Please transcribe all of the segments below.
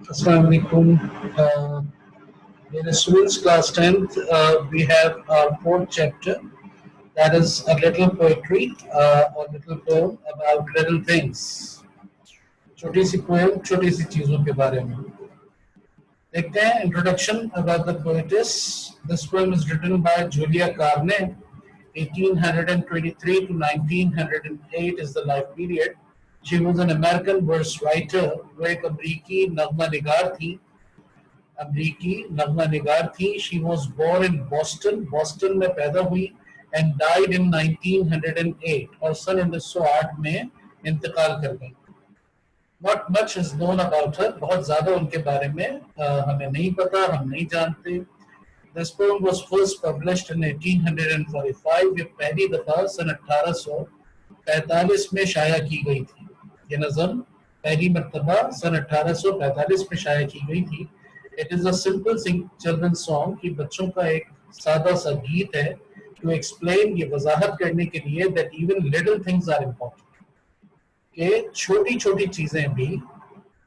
Assalamu alaikum. In students class 10th, we have our fourth chapter, that is a little poetry or little poem about little things. छोटी सी poem छोटी सी चीजों के बारे में देखते हैं. Introduction about the poetess. This poem is written by Julia Carne. 1823 to 1908 is the life period. She was an American verse writer. वो एक अमरीकी नगमा निगार थी. She was born in Boston में पैदा हुई and died in 1908 और सन 1908 में इंतकाल कर गई. Not much is known about her. बहुत ज्यादा उनके बारे में हमें नहीं पता, हम नहीं जानते. This poem was first published in 1845. ये पहली दफा सन 1845 में शाया की गई थी. ये नज़म पहली मर्तबा सन 1845 में शाया की गई थी. It is a simple children's song कि बच्चों का एक सादा सा गीत है. To explain, ये वजाहत करने के लिए that even little things are important. कि छोटी छोटी चीजें भी,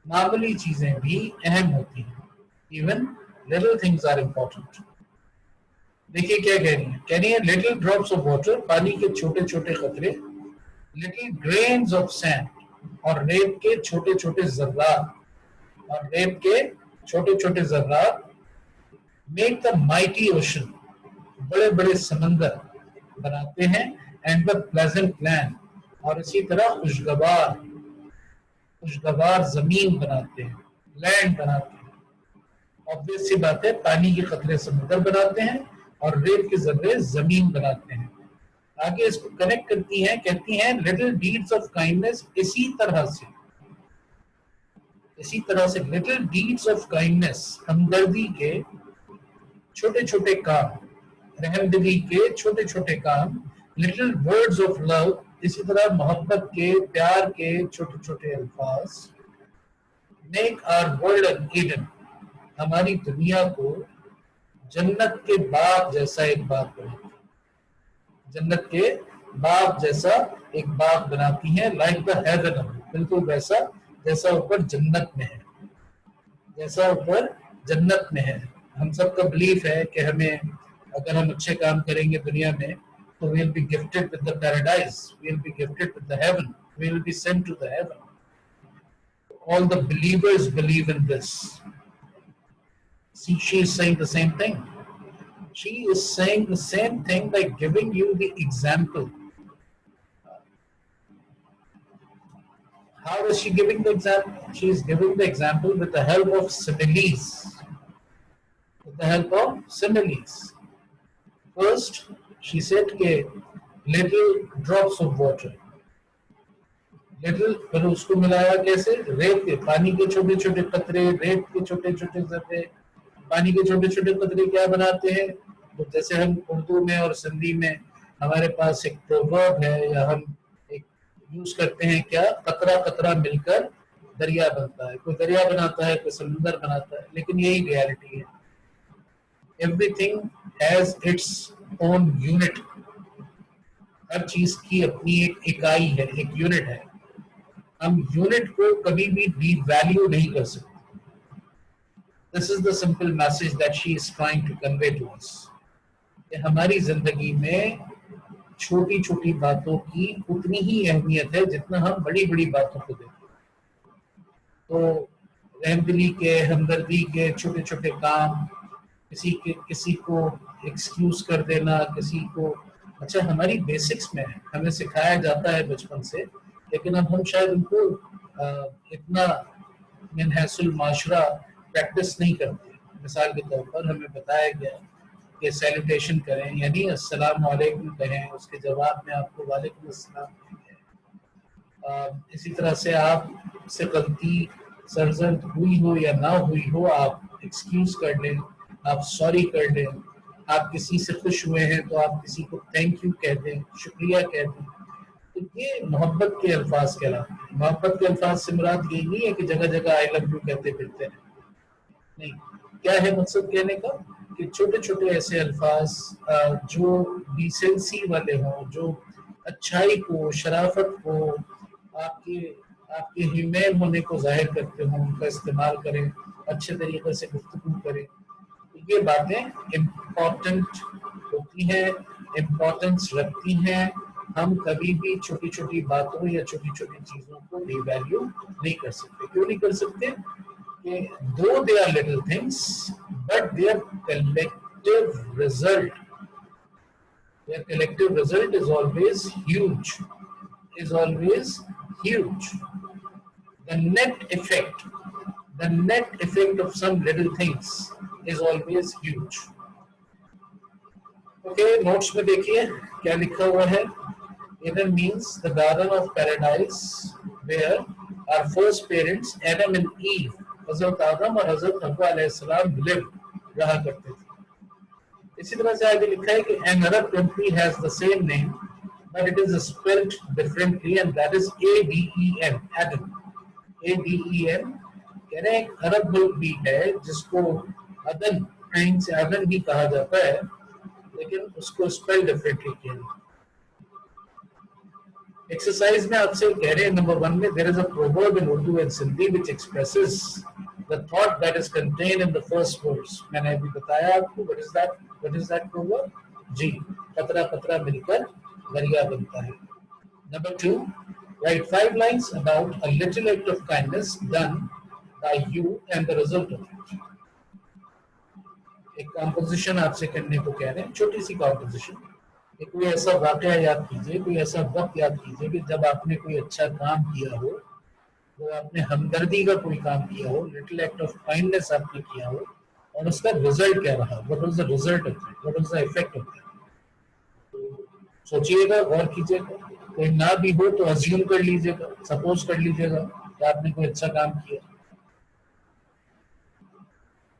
मामूली चीजें भी अहम होती हैं. Even little things are important. देखिए क्या कह रही है. कह रही है little drops of water, पानी के छोटे छोटे कतरे, little grains of sand, और रेत के छोटे छोटे जर्रात, make the mighty ocean, बड़े बड़े समंदर बनाते हैं, and the pleasant land, और इसी तरह खुशगवार जमीन बनाते हैं, लैंड बनाते हैं. ऑब्वियस सी बात है, पानी के कतरे समुद्र बनाते हैं और रेत के जर्रे जमीन बनाते हैं. आगे इसको कनेक्ट करती हैं, कहती हैं लिटिल डीड्स ऑफ काइंडनेस. इसी तरह से लिटिल डीड्स ऑफ काइंडनेस, हमदर्दी के छोटे छोटे काम, रहमदिली के छोटे छोटे काम, लिटिल वर्ड्स ऑफ लव, इसी तरह मोहब्बत के, प्यार के छोटे छोटे अल्फाज, make our world an Eden, हमारी दुनिया को जन्नत के बाग जैसा एक बाग बनाती हैं. लाइक द हेवन, बिल्कुल वैसा जैसा ऊपर जन्नत में है. हम सबका बिलीफ है कि हमें, अगर हम अच्छे काम करेंगे दुनिया में, तो we will be gifted with the paradise, we will be gifted with the heaven, we will be sent to the heaven. All the believers believe in this. See, she is saying the same thing. She is saying the same thing by giving you the example. How is she giving the example? She is giving the example with the help of similes. First, she said के little drops of water. फिर उसको मिलाया कैसे? रेत के, पानी के छोटे छोटे कतरे, रेत के छोटे छोटे जर्रे. पानी के छोटे छोटे कतरे क्या बनाते हैं? तो जैसे हम उर्दू में और सिंधी में हमारे पास एक प्रोवर्ब है, या हम एक यूज करते हैं, क्या, कतरा कतरा मिलकर दरिया बनता है. कोई दरिया बनाता है, कोई समुंदर बनाता है, लेकिन यही रियलिटी है. Everything has its own unit. हर चीज की अपनी एक इकाई है, एक यूनिट है. हम यूनिट को कभी भी डिवैल्यू नहीं कर सकते. This is the simple message that she is trying to convey to us. हमारी जिंदगी में छोटी छोटी बातों की उतनी ही अहमियत है जितना हम बड़ी बड़ी बातों को देते हैं. तो रहमदिली के, हमदर्दी के छोटे छोटे काम, किसी को एक्सक्यूज कर देना, किसी को, अच्छा हमारी बेसिक्स में है, हमें सिखाया जाता है बचपन से, लेकिन अब हम शायद उनको इतना मिनहसुल माशरा प्रैक्टिस नहीं करते. मिसाल के तौर पर हमें बताया गया कि सैल्यूटेशन करें, यानी अस्सलाम वालेकुम कहें, उसके जवाब में आपको वालेकुम अस्सलाम कहें. इसी तरह से आप से गलती सरजद हुई हो या ना हुई हो, आप एक्सक्यूज कर लें, आप सॉरी कर लें. आप किसी से खुश हुए हैं तो आप किसी को थैंक यू कह दें, शुक्रिया कह दें. तो ये मोहब्बत के अल्फाज कहलाते हैं. मोहब्बत के अल्फाज से मुराद यही नहीं है कि जगह जगह आई लव यू कहते फिरते हैं, नहीं. क्या है मकसद कहने का? कि छोटे छोटे ऐसे अल्फाज जो डिसेंसी वाले हों, जो अच्छाई को, शराफत को, आपके आपके ह्यूमन होने को जाहिर करते हो, उनका इस्तेमाल करें, अच्छे तरीके से गुफ्तगू करें। ये बातें इम्पोर्टेंट होती हैं, इम्पोर्टेंस रखती हैं। हम कभी भी छोटी छोटी बातों या छोटी छोटी चीजों को डिवैल्यू नहीं कर सकते। क्यों नहीं कर सकते? कि though they are little things but their collective result, their collective result is always huge, is always huge. The net effect, the net effect of some little things is always huge. Okay, notes में देखिए क्या लिखा हुआ है। Eden means the garden of paradise where our first parents Adam and Eve, हजरत आदम और हजरत हव्वा अलैहिस्सलाम lived, रहा करते थे। इसी तरह से आगे लिखा है कि an Arab country has the same name but it is spelled differently and that is ADEN, Adam, ADEN। कह रहे हैं एक अरब मुल्क भी है जिसको अदन, कहीं से अदन ही कहा जाता है, लेकिन उसको स्पेल डिफरेंटली किया गया। एक्सरसाइज में आपसे कह रहे हैं नंबर 1 में there is a proverb in Urdu and Sindhi which expresses the thought that is contained in the first words. मैंने अभी बताया आपको व्हाट इज दैट प्रोवर्ब जी, कतरा कतरा मिलकर दरिया बनता है। Number 2, write 5 lines about a little act of kindness done by you and the result of it. एक कॉम्पोजिशन आपसे करने को कह रहे हैं, छोटी सी कॉम्पोजिशन। कोई ऐसा वाकया याद कीजिए, कोई ऐसा वक्त याद कीजिए कि जब आपने कोई अच्छा काम किया हो, वो आपने हमदर्दी का कोई काम किया हो, लिटिल एक्ट ऑफ काइंडनेस आपने किया हो, और उसका रिजल्ट क्या रहा, what was the result of it, what was the effect of it. सोचिएगा, गौर कीजिएगा। कोई ना भी हो तो अज्यूम कर लीजिएगा, सपोज कर लीजिएगा कि आपने कोई अच्छा काम किया।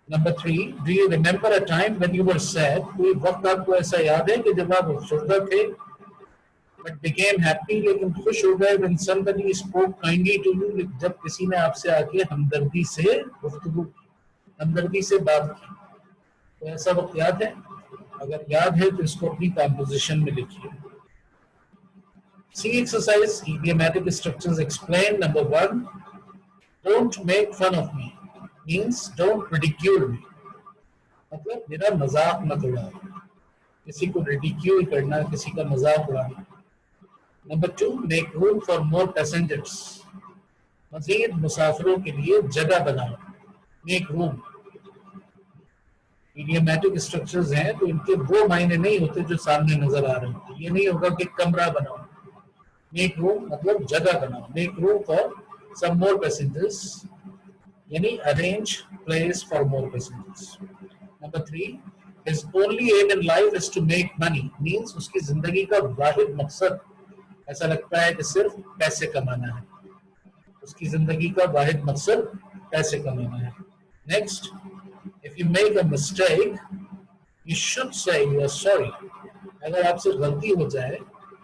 Number 3, do you remember a time when you were sad? कोई वक्त आपको ऐसा याद है कि जब आप अफसरदा थे बट बिकेम हैप्पी, लेकिन खुश हो गए when somebody spoke kindly to you, जब किसी ने आपसे आके हमदर्दी से गुफ्तगू की, हमदर्दी से बात की। तो ऐसा वक्त याद है? अगर याद है तो इसको अपनी कॉम्पोजिशन में लिखिए। C exercise idiomatic structures explain। Number 1, don't make fun of me means don't ridicule me, मतलब मेरा मजाक मत उड़ाओ। किसी को रिडिक्यूल करना, किसी का मजाक उड़ाना। Number 2, make room for more passengers, मजीद मुसाफिरों के लिए जगह बनाओ। मेक रूम, idiomatic स्ट्रक्चर्स हैं तो इनके वो मायने नहीं होते जो सामने नजर आ रहे हैं। ये नहीं होगा कि कमरा बनाओ, मेक रूम मतलब जगह बनाओ। Make room for some more passengers यानी arrange place for more passengers. Number 3, his only aim in life is to make money means उसकी जिंदगी का वाहिद मकसद ऐसा लगता है कि सिर्फ पैसे कमाना है। उसकी जिंदगी का वाहिद मकसद पैसे कमाना है। Next, if you make a mistake you should say you are sorry। अगर आपसे गलती हो जाए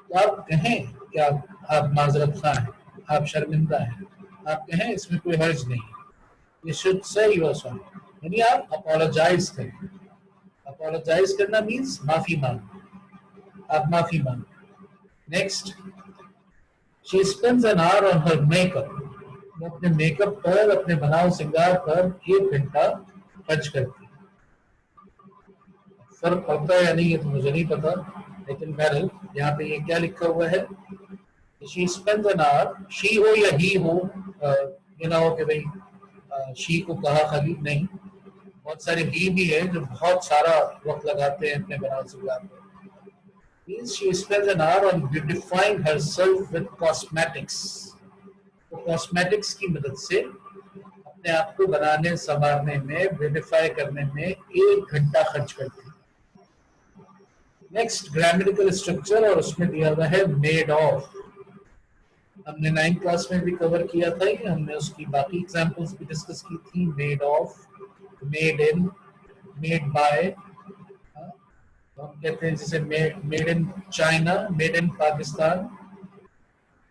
तो आप कहें कि आप माजरत खा हैं, आप शर्मिंदा हैं, आप कहें इसमें कोई हर्ज नहीं। You should say you are sorry, यानी आप अपोलोजाइज करें। अपोलोजाइज करना मीन्स माफी मांगो, आप माफी मांगो। Next, she spends an hour on her makeup। वो अपने मेकअप पर, अपने बनाव श्रृंगार पर 1 घंटा खर्च करती है। फर्क पड़ता है या नहीं ये तो मुझे नहीं पता, लेकिन बहरहाल यहाँ पे ये क्या लिखा हुआ है, she spends an hour, she हो या he हो, ये ना हो कि भाई she को कहा खाली, नहीं, बहुत सारे he भी है जो बहुत सारा वक्त लगाते हैं अपने बनाव श्रृंगार पर। Means she spends an hour on beautifying herself with cosmetics। तो कॉस्मेटिक्स की मदद से अपने आप को बनाने संवारने में, ब्यूटिफाई करने में 1 घंटा खर्च करती है। नेक्स्ट, ग्रामेटिकल स्ट्रक्चर, और उसमें दिया हुआ है मेड ऑफ। हमने 9th क्लास में भी कवर किया था, कि हमने उसकी बाकी एग्जांपल्स भी डिस्कस की थी। Made of, made in, made by. हम कहते हैं जैसे made in China, made in Pakistan.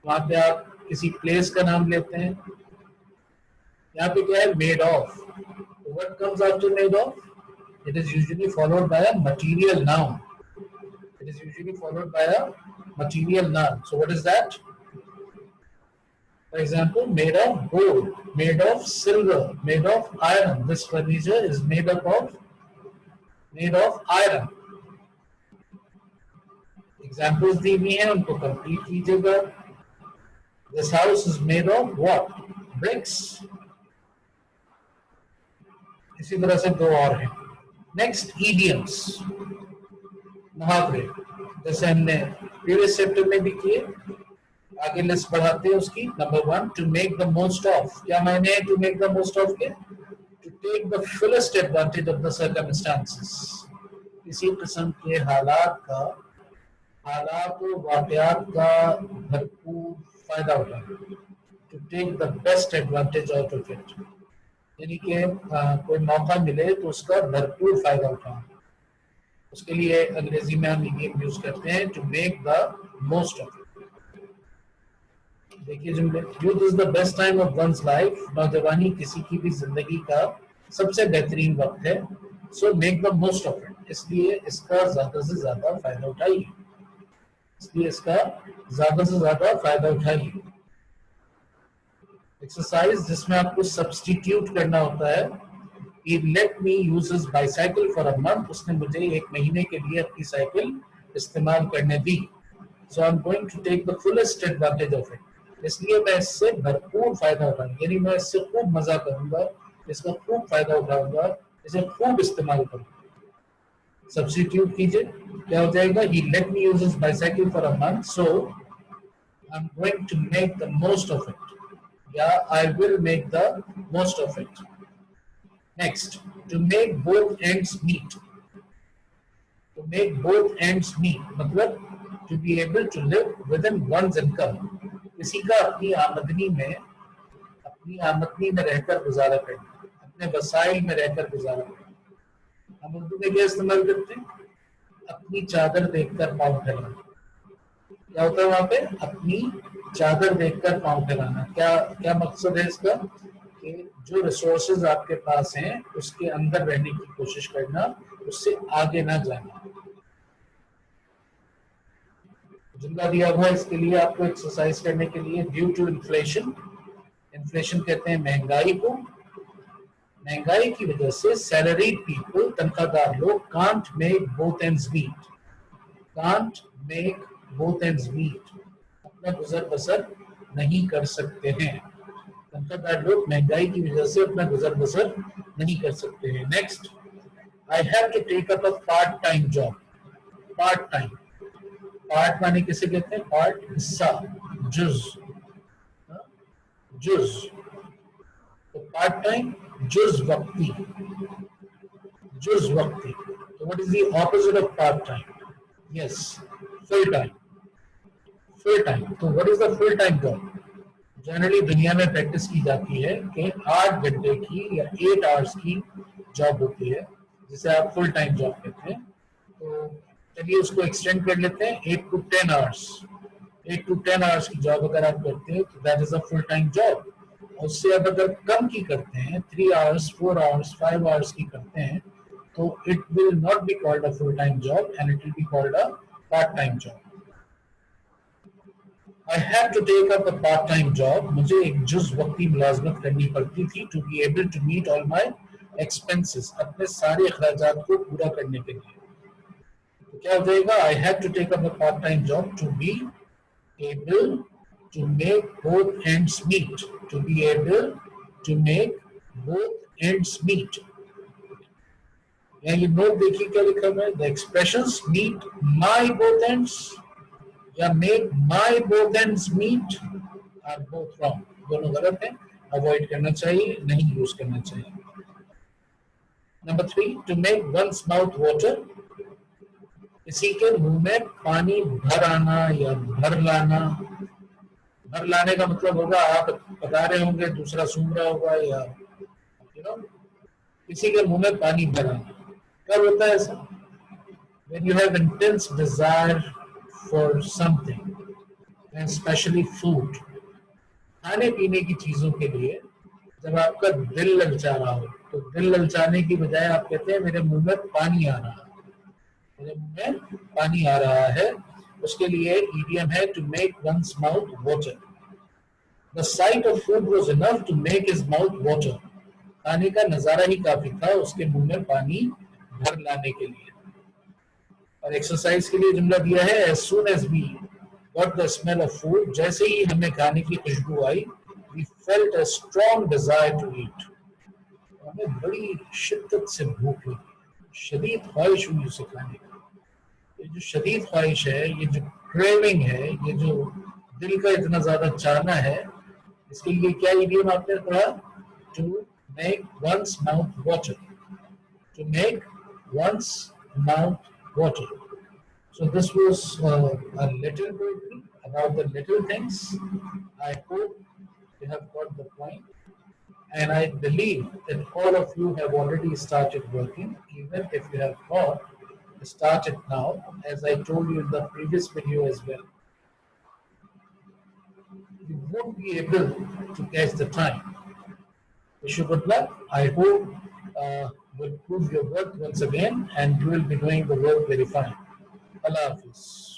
वहां पे आप किसी प्लेस का नाम लेते हैं, यहाँ पे क्या है, made of. What comes after made of? It is usually followed by a material noun. It is usually followed by a material noun. So what is that? For example, made of gold, made of silver, made of iron. This furniture is made up of iron. Examples दी हुई हैं, उनको complete कीजिएगा. This house is made of what? Bricks. इसी तरह से दो और हैं. Next, idioms. मुहावरे जैसे हमने प्रीवियस चैप्टर में भी किए. आगे लिस्ट बढ़ाते हैं उसकी. Number 1, to make the most of. क्या मायने है to make the most of के? To take the fullest advantage of the circumstances. किसी किस्म के हालात और वाकयात का भरपूर फायदा उठाना. To take the best advantage out of it, यानी कि कोई मौका मिले तो उसका भरपूर फायदा उठाना. उसके लिए अंग्रेजी में हम इडियम यूज करते हैं to make the most of it. देखिए जुमले. Youth is the best time of one's life. नौजवानी किसी की भी जिंदगी का सबसे बेहतरीन वक्त है. So make the most of it, इसलिए इसका ज्यादा से ज्यादा फायदा उठाइए. एक्सरसाइज जिसमें आपको सब्स्टिट्यूट करना होता है. He let me use his bicycle for a month. उसने मुझे एक महीने के लिए अपनी साइकिल इस्तेमाल करने दी. So I'm going to take the fullest advantage of it. इसलिए मैं इससे भरपूर फायदा उठाऊंगा, यानी मैं इससे खूब मजा करूंगा, इसका खूब फायदा उठाऊंगा, इसे खूब इस्तेमाल करूंगा. सब्स्टिट्यूट कीजिए, क्या हो जाएगा? He let me use his bicycle for a month, so I'm going to make the most of it. Yeah, I will make the most of it. Next, to make both ends meet. To make both ends meet मतलब to be able to live within one's income. किसी का अपनी आमदनी में रहकर गुजारा करना, अपने वसाइल में रहकर गुजारा करना. हम उर्दू में क्या इस्तेमाल करते हैं? अपनी चादर देखकर पाँव फैलाना. क्या होता है वहां पे? अपनी चादर देखकर पाँव फैलाना. क्या मकसद है इसका? कि जो रिसोर्सेज आपके पास हैं उसके अंदर रहने की कोशिश करना, उससे आगे ना जाना. जुमला दिया हुआ इसके लिए आपको एक्सरसाइज करने के लिए. ड्यू टू इन्फ्लेशन कहते हैं महंगाई को. महंगाई की वजह से सैलरीड पीपल, तनख्वाहदार लोग, can't make both ends meet, अपना गुजर बसर नहीं कर सकते हैं. तनख्वाहदार लोग महंगाई की वजह से अपना गुजर बसर नहीं कर सकते हैं. Next, I have to take up a part time job. Part माने किसे कहते हैं? पार्ट, हिस्सा, जुज. तो पार्ट टाइम, जुज वक्ती. तो what is the opposite of part time? Yes, full time. तो what is the full time job? Generally दुनिया में प्रैक्टिस की जाती है कि 8 घंटे की या 8 आवर्स की जॉब होती है, जिसे आप फुल टाइम जॉब कहते हैं. तो चलिए उसको एक्सटेंड कर लेते हैं 8 to 10 आवर्स. 8 to 10 आवर्स की जॉब अगर आप करते हैं तो that is a full time job. उससे अब अगर कम की करते हैं, 3 आवर्स, 4 आवर्स, 5 आवर्स की करते हैं, तो it will not be called a full time job and it will be called a part time job. I had to take up a part-time job. मुझे एक जुज़ वक्ती मुलाजमत करनी पड़ती थी to be able to meet all my expenses. अपने सारे अखराजात को पूरा करने के लिए. तो क्या हो जाएगा? I had to take up a part-time job to be able to make both ends meet. To be able to make both ends meet. यहाँ ये नोट देखिए क्या लिखा हुआ है? The expressions meet my both ends या make my both ends meet are both wrong. दोनों गलत हैं. अवॉइड करना चाहिए, नहीं यूज करना चाहिए. Number 3, to make one's mouth water. किसी के मुंह में पानी भर आना या भर लाना. भर लाने का मतलब होगा आप बता रहे होंगे, दूसरा सुन रहा होगा, या किसी के मुंह में पानी भर आना. कब होता है ऐसा? When you have intense desire for something, and especially food. खाने पीने की चीजों के लिए जब आपका दिल ललचा रहा हो, तो दिल ललचाने की बजाय आप कहते हैं मेरे मुंह में पानी आ रहा है. उसके लिए इडियम है to make one's mouth water. The sight of food was enough to make his mouth water. खाने का नजारा ही काफी था उसके मुंह में पानी भर लाने के लिए. और एक्सरसाइज के लिए जुमला दिया है, as soon as we got the smell of food, जैसे ही हमें खाने की खुशबू आई, we felt a strong desire to eat. हमें बड़ी शिद्दत से भूख लगी, शदीद ख्वाहिश हुई उसे खाने की. ये जो शदीद ख्वाहिश है, ये जो क्रेविंग है, ये जो दिल का इतना ज्यादा चाहना है, इसके लिए क्या इडियम आपने पढ़ा? To make one's mouth water. To make one's mouth water. So this was a little bit about the little things. I hope you have got the point. And I believe that all of you have already started working, even if you have not started now, as I told you in the previous video as well. You won't be able to catch the time. Wish you good luck. I hope will prove your work once again, and you will be doing the work very fine. Allah Hafiz.